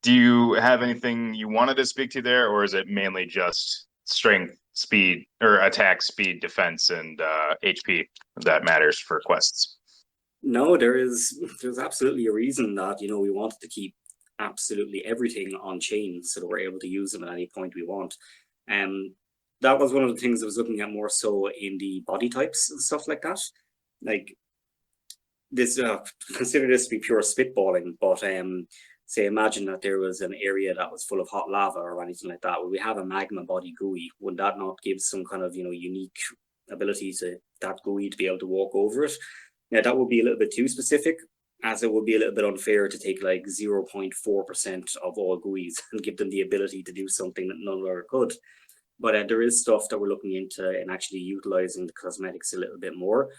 do you have anything you wanted to speak to there, or is it mainly just strength, speed, or attack, speed, defense, and HP that matters for quests? No, there's absolutely a reason that we wanted to keep absolutely everything on chain so that we're able to use them at any point we want. That was one of the things I was looking at more so in the body types and stuff like that. Like this, consider this to be pure spitballing, but say imagine that there was an area that was full of hot lava or anything like that. Would we have a magma body GUI? Would that not give some kind of unique ability to that GUI to be able to walk over it? Now that would be a little bit too specific, as it would be a little bit unfair to take like 0.4% of all GUIs and give them the ability to do something that none other could. But there is stuff that we're looking into and actually utilizing the cosmetics a little bit more.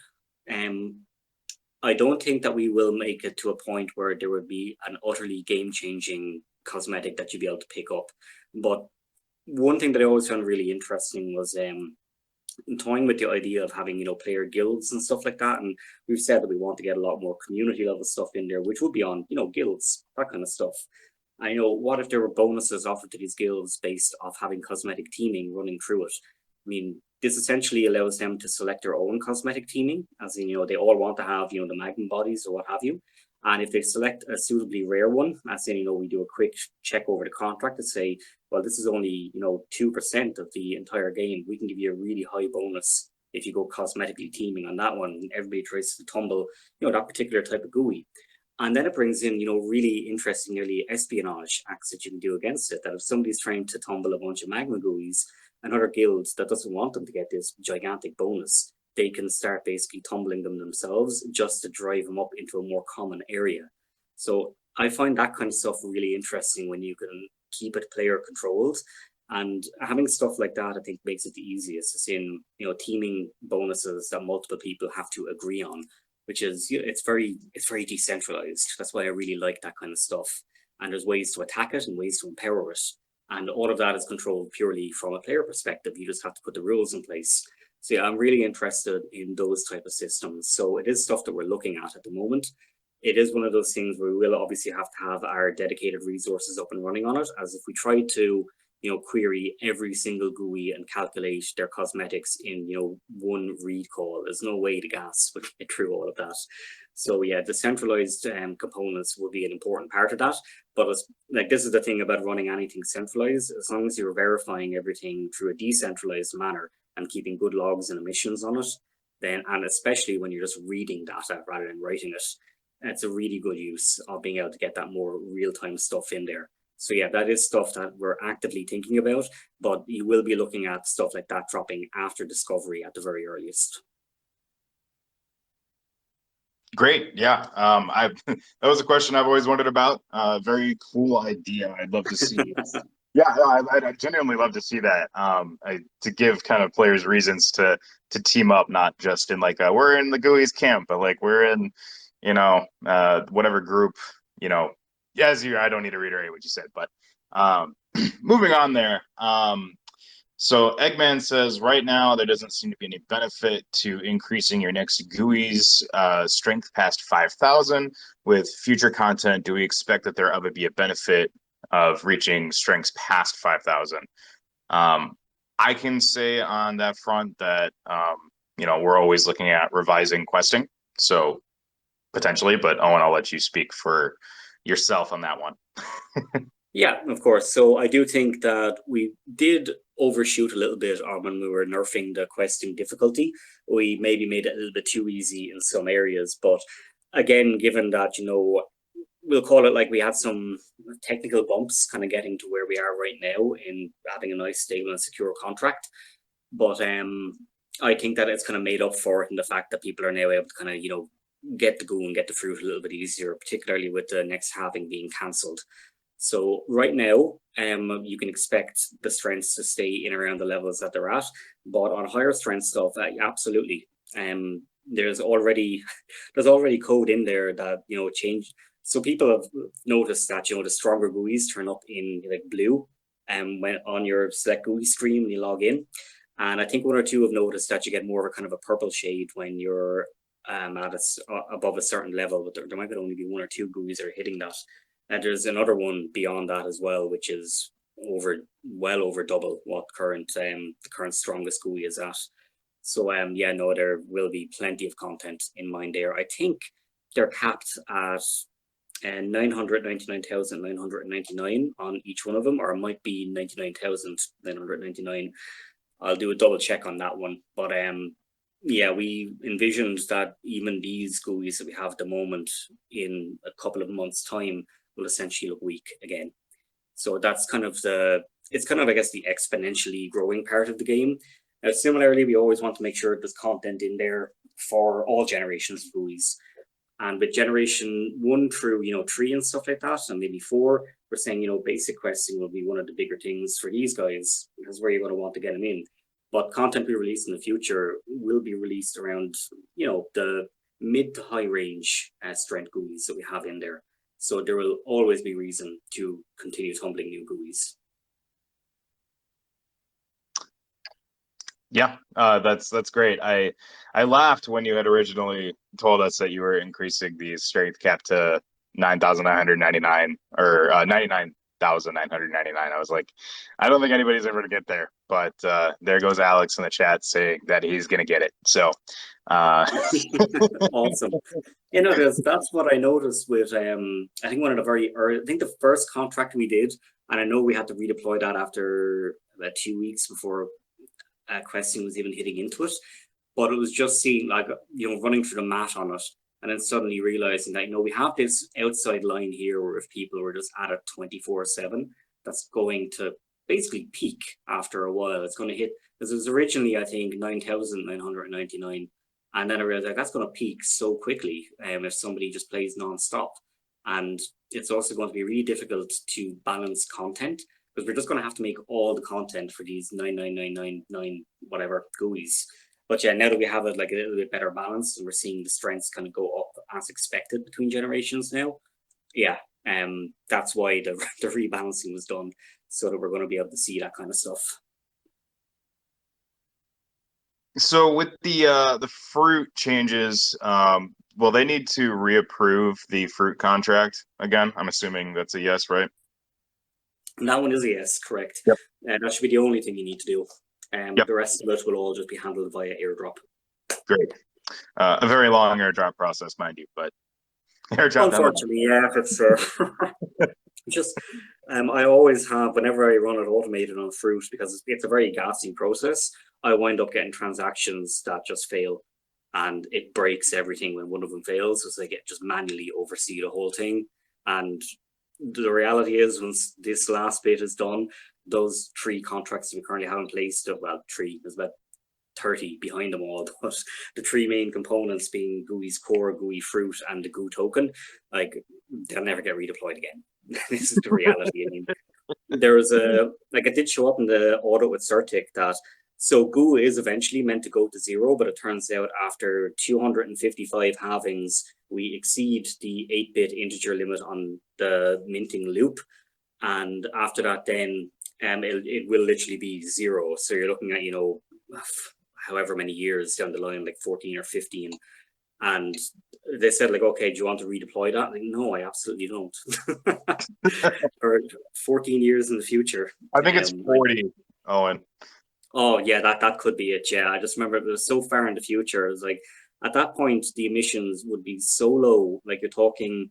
I don't think that we will make it to a point where there would be an utterly game-changing cosmetic that you'd be able to pick up. But one thing that I always found really interesting was toying with the idea of having player guilds and stuff like that. And we've said that we want to get a lot more community level stuff in there, which would be on guilds, that kind of stuff. I know, what if there were bonuses offered to these guilds based off having cosmetic teaming running through it? I mean, this essentially allows them to select their own cosmetic teaming, as in, they all want to have, the magma bodies or what have you. And if they select a suitably rare one, as in, we do a quick check over the contract to say, well, this is only, 2% of the entire game. We can give you a really high bonus if you go cosmetically teaming on that one. And everybody tries to tumble, that particular type of GUI. And then it brings in, really interesting, nearly espionage acts that you can do against it. That if somebody's trying to tumble a bunch of magma GUIs, another guild that doesn't want them to get this gigantic bonus, they can start basically tumbling them themselves just to drive them up into a more common area. So I find that kind of stuff really interesting when you can keep it player controlled. And having stuff like that, I think, makes it the easiest. It's in, teaming bonuses that multiple people have to agree on, which is, it's very decentralized. That's why I really like that kind of stuff. And there's ways to attack it and ways to empower it. And all of that is controlled purely from a player perspective. You just have to put the rules in place. So yeah, I'm really interested in those type of systems. So it is stuff that we're looking at the moment. It is one of those things where we will obviously have to have our dedicated resources up and running on it, as if we try to query every single GUI and calculate their cosmetics in one read call. There's no way the gas would get through all of that. So yeah, decentralized components will be an important part of that. But this is the thing about running anything centralized. As long as you're verifying everything through a decentralized manner and keeping good logs and emissions on it, then, and especially when you're just reading data rather than writing it, it's a really good use of being able to get that more real-time stuff in there. So yeah, that is stuff that we're actively thinking about, but you will be looking at stuff like that dropping after discovery at the very earliest. Great. Yeah. That was a question I've always wondered about. Very cool idea. I'd love to see. Yeah, I genuinely love to see that. To give kind of players reasons to team up, not just in like we're in the GUI's camp, but like we're in, whatever group, I don't need to reiterate what you said, but moving on there. So Eggman says, right now, there doesn't seem to be any benefit to increasing your next GUI's strength past 5,000. With future content, do we expect that there would be a benefit of reaching strengths past 5,000? I can say on that front that, we're always looking at revising questing. So potentially, but Owen, I'll let you speak for yourself on that one. Yeah, of course. So I do think that we did overshoot a little bit on when we were nerfing the questing difficulty. We maybe made it a little bit too easy in some areas, but again, given that, we'll call it like we had some technical bumps kind of getting to where we are right now in having a nice, stable and secure contract. But I think that it's kind of made up for it in the fact that people are now able to kind of, get the goo and get the fruit a little bit easier, particularly with the next halving being cancelled. So right now, you can expect the strengths to stay in around the levels that they're at, but on higher strength stuff, there's already code in there that change. So people have noticed that, the stronger GUIs turn up in like blue when on your select GUI stream when you log in. And I think one or two have noticed that you get more of a kind of a purple shade when you're above a certain level, but there might only be one or two GUIs that are hitting that. And there's another one beyond that as well, which is well over double what the current strongest GUI is at. So yeah, no, there will be plenty of content in mind there. I think they're capped at 999,999 on each one of them, or it might be 99,999. I'll do a double check on that one. But yeah, we envisioned that even these GUIs that we have at the moment in a couple of months' time will essentially look weak again. So that's kind of I guess, the exponentially growing part of the game. Now, similarly, we always want to make sure there's content in there for all generations of GUIs. And with generation 1 through 3 and stuff like that, and maybe 4, we're saying basic questing will be one of the bigger things for these guys, because where you're going to want to get them in. But content we release in the future will be released around the mid to high range strength GUIs that we have in there. So there will always be reason to continue tumbling new GUIs. Yeah, that's great. I laughed when you had originally told us that you were increasing the strength cap to 9,999 or 99,999. I was like, I don't think anybody's ever gonna get there. But there goes Alex in the chat saying that he's gonna get it. So awesome. That's what I noticed with I think one of the very early, I think the first contract we did, and I know we had to redeploy that after about 2 weeks before questing was even hitting into it, but it was just seeing like running through the math on it, and then suddenly realizing that we have this outside line here where if people were just at it 24/7, that's going to basically peak after a while. It's going to hit, because it was originally I think 9,999, and then I realized like that's going to peak so quickly if somebody just plays non-stop. And it's also going to be really difficult to balance content, because we're just going to have to make all the content for these 99999 whatever GUIs. But yeah, now that we have it like a little bit better balanced, and we're seeing the strengths kind of go up as expected between generations now, yeah, that's why the rebalancing was done, so that we're going to be able to see that kind of stuff. So with the fruit changes, will they need to reapprove the fruit contract again? I'm assuming that's a yes, right? And that one is a yes, correct. Yep. That should be the only thing you need to do. Yep. The rest of it will all just be handled via airdrop. Great. A very long airdrop process, mind you, but airdrop. Unfortunately, yeah. If it's just, I always have, whenever I run it automated on fruit, because it's a very ghastly process, I wind up getting transactions that just fail, and it breaks everything when one of them fails. So they just manually oversee the whole thing. And the reality is, once this last bit is done, those 3 contracts we currently have in place, well, 3, there's about 30 behind them all, but the 3 main components being GUI's core, GUI fruit, and the GUI token, like, they'll never get redeployed again. This is the reality. I mean, there was it did show up in the audit with Certic that, so GUI is eventually meant to go to 0, but it turns out after 255 halvings, we exceed the 8-bit integer limit on the minting loop. And after that, then it will literally be 0. So you're looking at, however many years down the line, like 14 or 15. And they said, like, okay, do you want to redeploy that? Like, no, I absolutely don't. For 14 years in the future. I think it's 40, Owen. Oh, yeah, that could be it. Yeah, I just remember it was so far in the future. It was like, at that point, the emissions would be so low. Like, you're talking,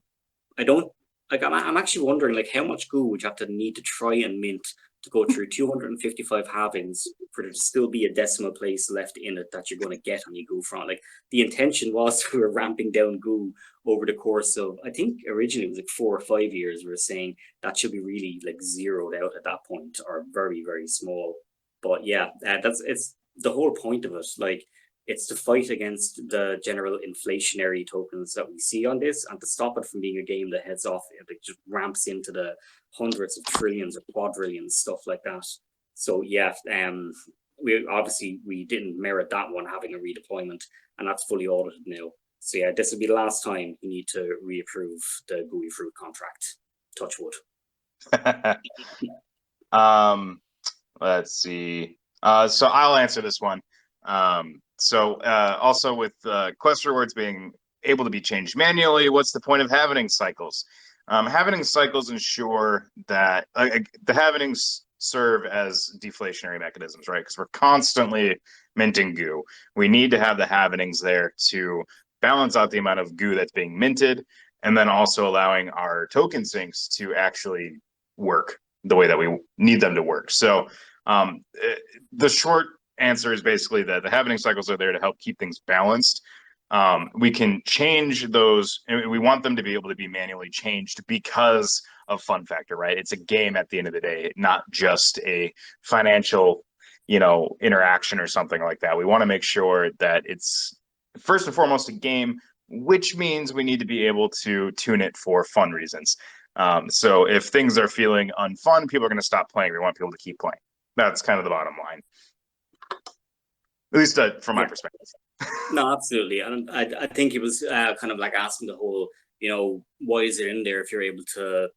I'm actually wondering, like, how much GUI would you have to need to try and mint to go through 255 halvings for there to still be a decimal place left in it that you're going to get on your GUI front. Like, the intention was we were ramping down GUI over the course of, I think originally it was like 4 or 5 years. We were saying that should be really like zeroed out at that point, or very, very small. But yeah, it's the whole point of it. Like, it's to fight against the general inflationary tokens that we see on this, and to stop it from being a game that heads off, it just ramps into the hundreds of trillions or quadrillions, stuff like that. So yeah, we didn't merit that one having a redeployment, and that's fully audited now. So yeah, this will be the last time you need to reapprove the Gooey Fruit contract. Touch wood. Let's see. So I'll answer this one. Also with quest rewards being able to be changed manually, what's the point of halvening cycles? Halvening cycles ensure that the halvenings serve as deflationary mechanisms, right? Because we're constantly minting goo. We need to have the halvenings there to balance out the amount of goo that's being minted, and then also allowing our token sinks to actually work the way that we need them to work. So the short answer is basically that the halvening cycles are there to help keep things balanced. We can change those, and we want them to be able to be manually changed because of fun factor, right? It's a game at the end of the day, not just a financial, interaction or something like that. We want to make sure that it's first and foremost a game, which means we need to be able to tune it for fun reasons. So if things are feeling unfun, people are going to stop playing. We want people to keep playing. That's kind of the bottom line, at least from my perspective. No, absolutely. And I think it was kind of like asking the whole, why is it in there if you're able to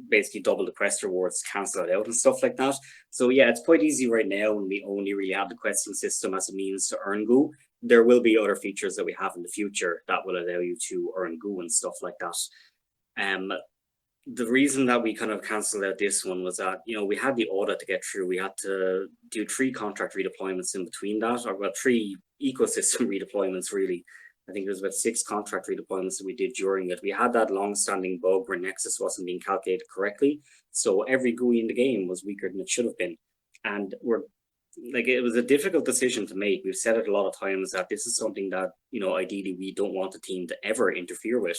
basically double the quest rewards, cancel it out and stuff like that. So yeah, it's quite easy right now when we only really have the questing system as a means to earn goo. There will be other features that we have in the future that will allow you to earn goo and stuff like that. The reason that we kind of cancelled out this one was that, we had the audit to get through. We had to do 3 contract redeployments in between that, or about 3 ecosystem redeployments, really. I think it was about 6 contract redeployments that we did during it. We had that long-standing bug where Nexus wasn't being calculated correctly. So every GUI in the game was weaker than it should have been. And it was a difficult decision to make. We've said it a lot of times that this is something that, ideally we don't want the team to ever interfere with.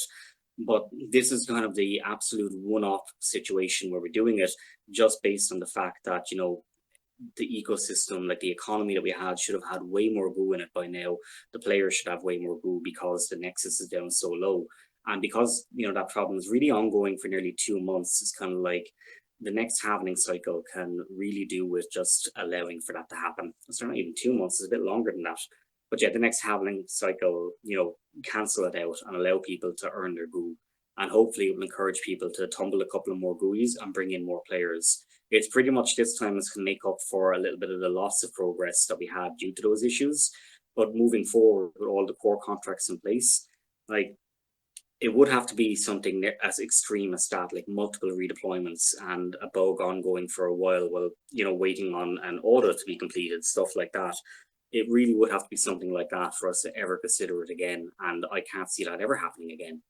But this is kind of the absolute one-off situation where we're doing it just based on the fact that, the ecosystem, like the economy that we had, should have had way more goo in it by now. The players should have way more goo because the nexus is down so low. And because, that problem is really ongoing for nearly 2 months, it's kind of like the next halvening cycle can really do with just allowing for that to happen. It's not even 2 months, it's a bit longer than that. But yeah, the next halvening cycle, cancel it out and allow people to earn their goo. And hopefully it will encourage people to tumble a couple of more GUIs and bring in more players. It's pretty much this time it's going to make up for a little bit of the loss of progress that we had due to those issues. But moving forward with all the core contracts in place, it would have to be something as extreme as that, like multiple redeployments and a bug ongoing for a while waiting on an audit to be completed, stuff like that. It really would have to be something like that for us to ever consider it again. And I can't see that ever happening again.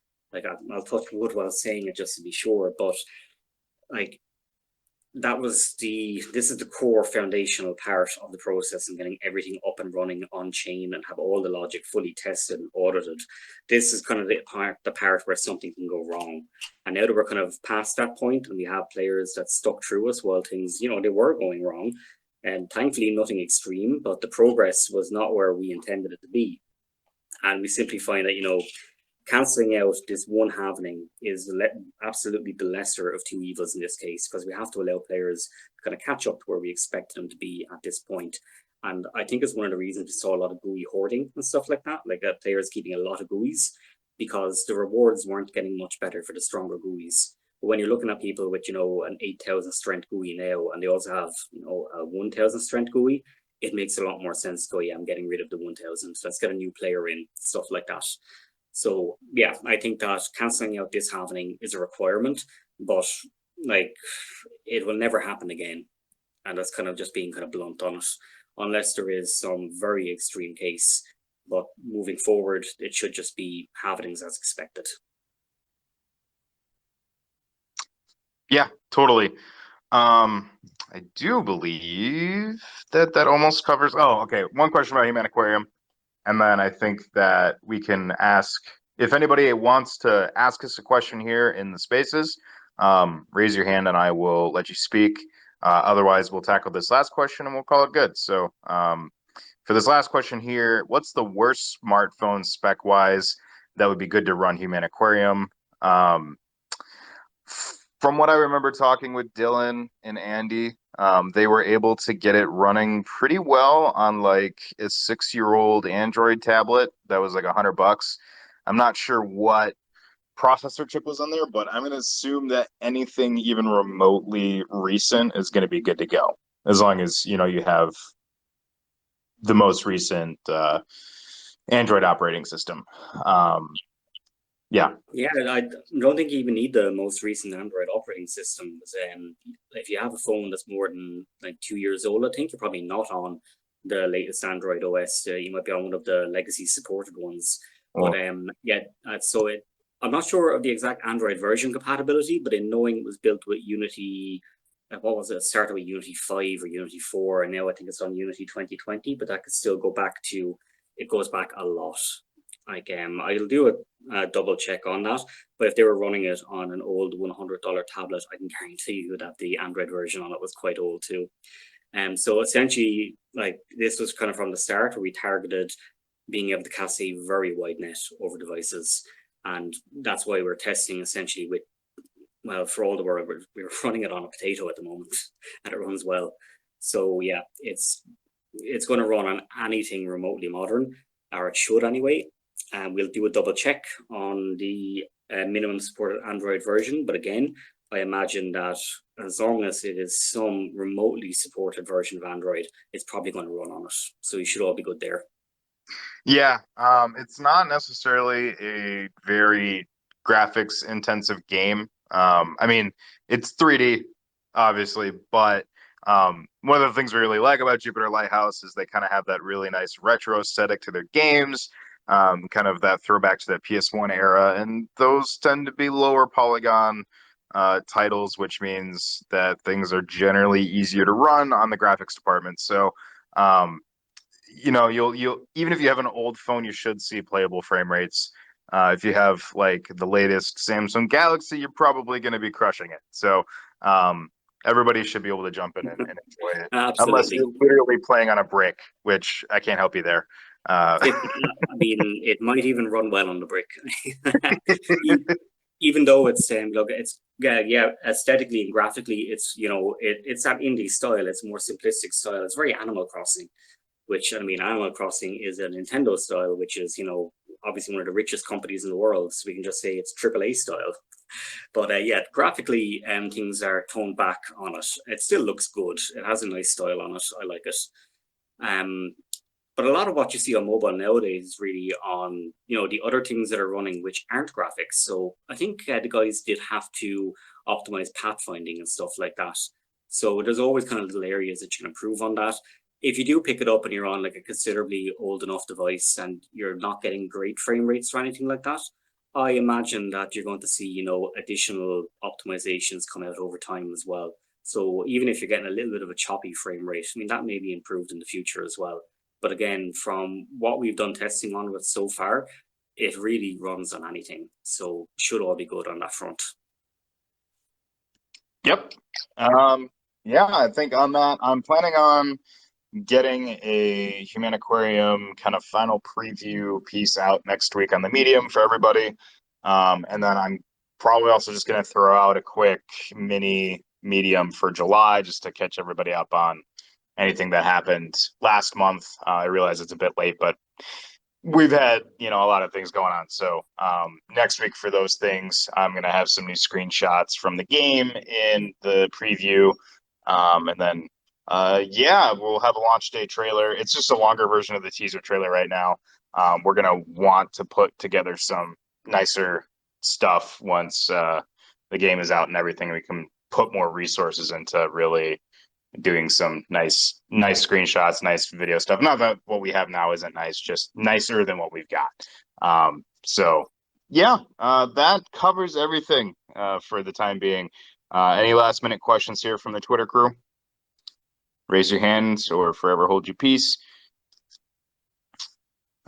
I'll touch wood while saying it just to be sure, but this is the core foundational part of the process and getting everything up and running on chain and have all the logic fully tested and audited. This is kind of the part where something can go wrong. And now that we're kind of past that point and we have players that stuck through us while things, they were going wrong, and thankfully nothing extreme, but the progress was not where we intended it to be. And we simply find that, cancelling out this one halvening is absolutely the lesser of 2 evils in this case, because we have to allow players to kind of catch up to where we expect them to be at this point. And I think it's one of the reasons we saw a lot of GUI hoarding and stuff like that, players keeping a lot of GUIs, because the rewards weren't getting much better for the stronger GUIs. But when you're looking at people with, an 8,000 strength GUI now, and they also have, a 1,000 strength GUI, it makes a lot more sense to go, yeah, I'm getting rid of the 1,000. Let's get a new player in, stuff like that. So yeah, I think that cancelling out this halvening is a requirement, but it will never happen again. And that's kind of just being kind of blunt on it, unless there is some very extreme case. But moving forward, it should just be halvenings as expected. Yeah, totally. I do believe that almost covers. Oh, okay. One question about Humaniquarium. And then I think that we can ask, if anybody wants to ask us a question here in the spaces, raise your hand and I will let you speak. Otherwise, we'll tackle this last question and we'll call it good. So for this last question here, what's the worst smartphone spec-wise that would be good to run Humaniquarium? From what I remember talking with Dylan and Andy, they were able to get it running pretty well on like a 6-year-old Android tablet that was like $100. I'm not sure what processor chip was on there, but I'm going to assume that anything even remotely recent is going to be good to go, as long as you have the most recent Android operating system. Yeah. Yeah, I don't think you even need the most recent Android operating systems. If you have a phone that's more than like 2 years old, I think you're probably not on the latest Android OS. You might be on one of the legacy supported ones. But Well, yeah, I'm not sure of the exact Android version compatibility, but in knowing it was built with Unity, what was it? It started with Unity 5 or Unity 4, and now I think it's on Unity 2020, but that could still go back to, it goes back a lot. Like, I'll do a double check on that. But if they were running it on an old $100 tablet, I can guarantee you that the Android version on it was quite old too. So essentially, like, this was kind of from the start where we targeted being able to cast a very wide net over devices, and that's why we're testing essentially with, well, for all the world, we're running it on a potato at the moment, and it runs well. So yeah, it's going to run on anything remotely modern, or it should anyway. And we'll do a double check on the minimum supported Android version. But again, I imagine that as long as it is some remotely supported version of Android, it's probably going to run on it. So you should all be good there. yeah, it's not necessarily a very graphics intensive game. I mean, it's 3D, obviously, but one of the things we really like about Jupiter Lighthouse is they kind of have that really nice retro aesthetic to their games, kind of that throwback to the PS1 era, and those tend to be lower polygon titles, which means that things are generally easier to run on the graphics department. So, you'll even if you have an old phone, you should see playable frame rates. If you have like the latest Samsung Galaxy, you're probably going to be crushing it. So everybody should be able to jump in and enjoy it, unless Absolutely. you're literally playing on a brick, which I can't help you there. I mean, it might even run well on the brick. Even though it's look, it's yeah, aesthetically and graphically, it's that indie style. It's more simplistic style. It's very Animal Crossing, which, I mean, Animal Crossing is a Nintendo style, which is, obviously one of the richest companies in the world. So we can just say it's AAA style. But yeah, graphically, things are toned back on it. It still looks good. It has a nice style on it. I like it. Um, but a lot of what you see on mobile nowadays is really on, the other things that are running which aren't graphics. So I think the guys did have to optimize pathfinding and stuff like that. So there's always kind of little areas that you can improve on that. If you do pick it up and you're on like a considerably old enough device and you're not getting great frame rates or anything like that, I imagine that you're going to see, additional optimizations come out over time as well. So even if you're getting a little bit of a choppy frame rate, I mean, that may be improved in the future as well. But again, from what we've done testing on with so far, it really runs on anything. So should all be good on that front. Yep. Yeah, I think on that, I'm planning on getting a Humaniquarium kind of final preview piece out next week on the Medium for everybody. And then I'm probably also just going to throw out a quick mini Medium for July just to catch everybody up on anything that happened last month. I realize it's a bit late, but we've had a lot of things going on. So next week for those things, I'm going to have some new screenshots from the game in the preview. And then yeah, we'll have a launch day trailer. It's just a longer version of the teaser trailer right now. We're going to want to put together some nicer stuff once the game is out and everything. We can put more resources into really doing some nice screenshots, nice video stuff. Not that what we have now isn't nice, just nicer than what we've got. So yeah, that covers everything for the time being. Any last minute questions here from the Twitter crew? Raise your hands or forever hold your peace.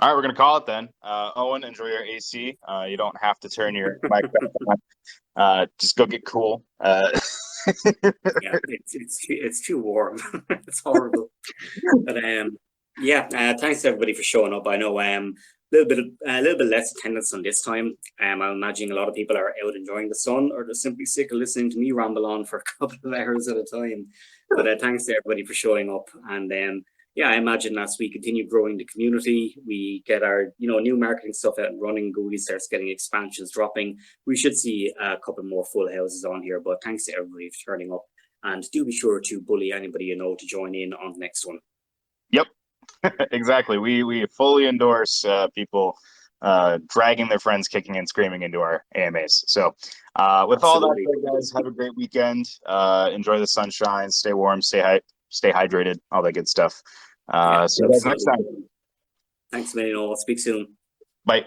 All right, we're gonna call it then. Owen, enjoy your AC. You don't have to turn your microphone on. Just go get cool. Yeah, it's too warm. It's horrible. But yeah, thanks everybody for showing up. I know a little bit less attendance on this time. I'm imagining a lot of people are out enjoying the sun, or they're simply sick of listening to me ramble on for a couple of hours at a time. But thanks to everybody for showing up. And yeah, I imagine as we continue growing the community, we get our new marketing stuff out and running, Gooeys starts getting expansions dropping, we should see a couple more full houses on here. But thanks to everybody for turning up, and do be sure to bully anybody you know to join in on the next one. Yep. Exactly. We fully endorse people dragging their friends kicking and screaming into our AMAs. So with all that said, guys, have a great weekend. Enjoy the sunshine, stay warm, stay hydrated, all that good stuff. See you guys next time. Thanks, man. Speak soon. Bye.